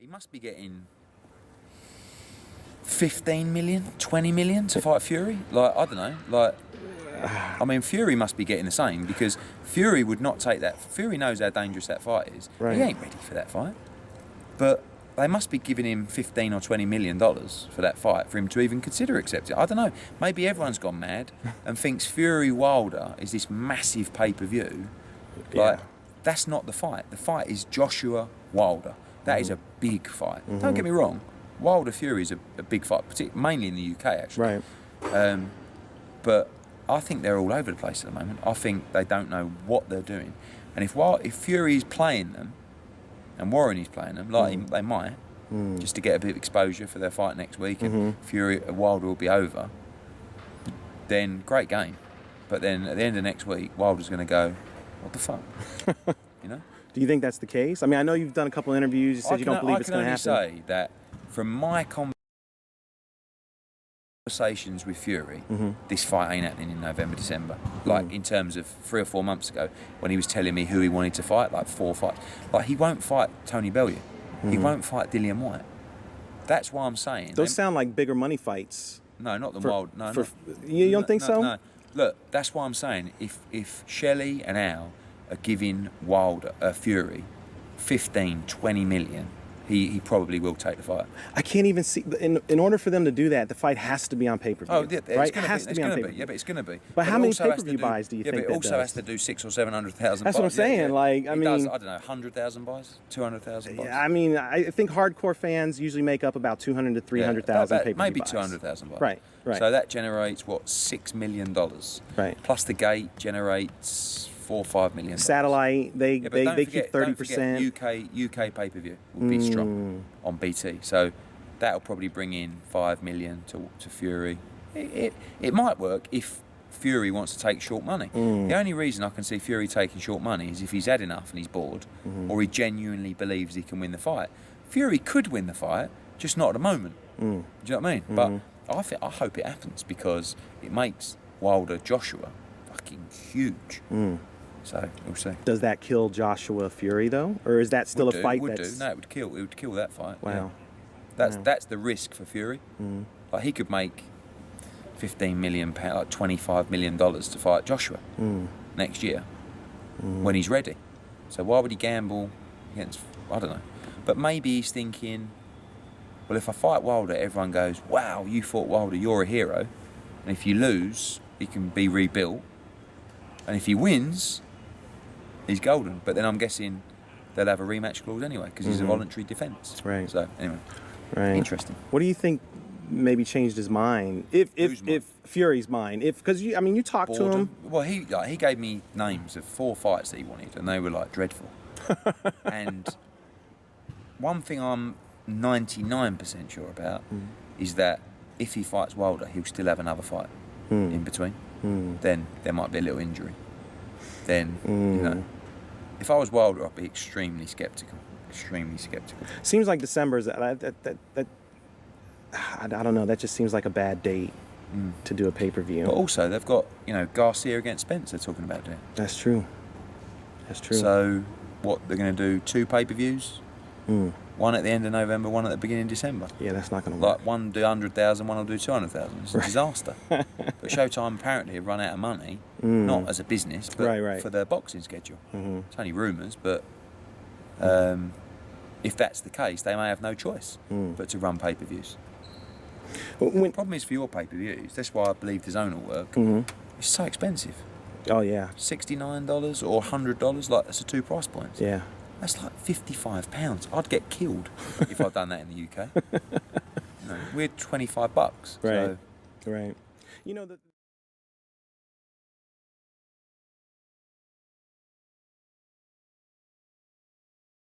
He must be getting 15 million, 20 million to fight Fury. Like, I don't know. Like, I mean, Fury must be getting the same, because Fury would not take that. Fury knows how dangerous that fight is. Right. He ain't ready for that fight. But they must be giving him 15 or 20 million dollars for that fight for him to even consider accepting it. I don't know. Maybe everyone's gone mad and thinks Fury Wilder is this massive pay-per-view. Like, that's not the fight. The fight is Joshua Wilder. That is a big fight. Don't get me wrong. Wilder Fury is a big fight, mainly in the UK, actually. Right. But I think they're all over the place at the moment. I think they don't know what they're doing. And if Fury is playing them, and Warren is playing them, like they might, just to get a bit of exposure for their fight next week, and Wilder will be over, then great game. But then at the end of next week, Wilder's going to go, what the fuck? You know? Do you think that's the case? I mean, I know you've done a couple of interviews. You said you don't believe it's going to happen. I can only say that from my conversations with Fury, this fight ain't happening in November, December. Like, in terms of 3 or 4 months ago, when he was telling me who he wanted to fight, like 4 fights. Like, he won't fight Tony Bellew. He won't fight Dillian White. That's why I'm saying. Those sound like bigger money fights. No, not the Wild. No, you don't think so? No. Look, that's why I'm saying if Shelley and Al are giving Wilder, Fury, 15, 20 million, he probably will take the fight. I can't even see. In order for them to do that, the fight has to be on pay-per-view. Oh, yeah, right? It has to be on pay-per-view. Yeah, but it's going to be. But how many pay-per-view buys do you think that does? But it also has to do 600,000 or 700,000. That's what I'm saying. Yeah. Like, I mean, does, I don't know, 100,000 buys, 200,000 buys. Yeah, I mean, I think hardcore fans usually make up about 200 to 300,000 pay-per-view maybe buys. 200,000 buys. Right. So that generates what, $6 million. Right. Plus the gate generates $4 or $5 million. Satellite, they keep 30%. Don't forget UK pay-per-view will be strong on BT. So that'll probably bring in $5 million to Fury. It might work if Fury wants to take short money. The only reason I can see Fury taking short money is if he's had enough and he's bored, or he genuinely believes he can win the fight. Fury could win the fight, just not at the moment. Do you know what I mean? But I hope it happens, because it makes Wilder Joshua fucking huge. So we'll see. Does that kill Joshua Fury though, or is that still a fight? No, it would kill. It would kill that fight. Wow. Yeah. That's the risk for Fury. Like, he could make £15 million, like $25 million to fight Joshua next year when he's ready. So why would he gamble against? I don't know. But maybe he's thinking, well, if I fight Wilder, everyone goes, wow, you fought Wilder, you're a hero. And if you lose, he can be rebuilt. And if he wins, he's golden. But then I'm guessing they'll have a rematch clause anyway, because he's a voluntary defence. Right. So anyway, interesting. What do you think maybe changed his mind? If Fury's mind, because you talked to him. Well, he gave me names of 4 fights that he wanted, and they were like dreadful. And one thing I'm 99% sure about is that if he fights Wilder, he'll still have another fight in between. Then there might be a little injury. Then, you know, if I was Wilder, I'd be extremely sceptical. Seems like December is I don't know. That just seems like a bad date to do a pay-per-view. But also, they've got, Garcia against Spence they're talking about doing. That's true. So, what, they're going to do 2 pay-per-views? One at the end of November, one at the beginning of December. Yeah, that's not going to work. Like, one will do 100,000, one will do 200,000. It's a disaster. But Showtime apparently have run out of money, not as a business, but for their boxing schedule. It's only rumours, but if that's the case, they may have no choice but to run pay-per-views. The problem is, for your pay-per-views, that's why I believe DAZN will work, it's so expensive. Oh, yeah. $69 or $100, like, that's the 2 price points. Yeah. That's like £55. I'd get killed if I'd done that in the UK. We're $25. Right. So. Right.